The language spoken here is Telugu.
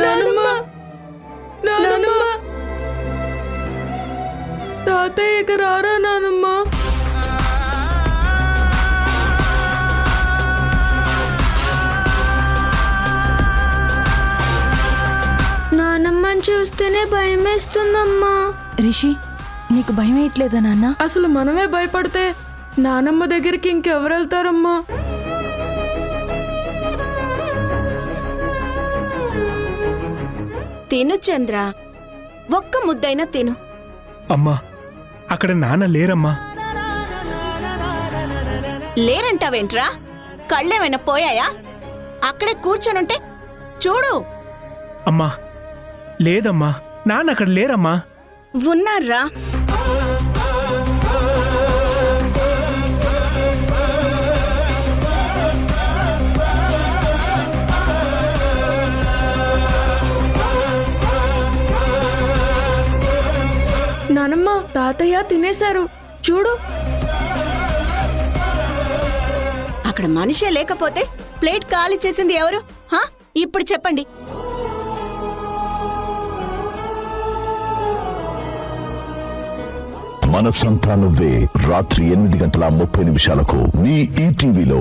నానమ్మ నానమ్మ తాతయ్య ఇక రారా నానమ్మ? నానమ్మని చూస్తేనే భయం వేస్తుందమ్మా. రిషి, నీకు భయం వేయట్లేదా నాన్న? అసలు మనమే భయపడితే నానమ్మ దగ్గరికి ఇంకెవరు వెళ్తారమ్మా? తిను చంద్ర, ఒక్క ముద్దైనా తిను. అమ్మా, అక్కడ నాన్న లేరమ్మా. లేరంటావేంట్రా? కళ్ళేమైనా పోయాయా? అక్కడే కూర్చొనుంటే చూడు. అమ్మా, లేదమ్మా, నాన్న అక్కడ లేరమ్మా. ఉన్నారా? నానమ్మ, తాతయ్య తినేశారు చూడు. అక్కడ మనిషే లేకపోతే ప్లేట్ ఖాళీ చేసింది ఎవరు? ఇప్పుడు చెప్పండి. మనసంతా నువ్వే రాత్రి 8:30 మీ ఈటీవీలో.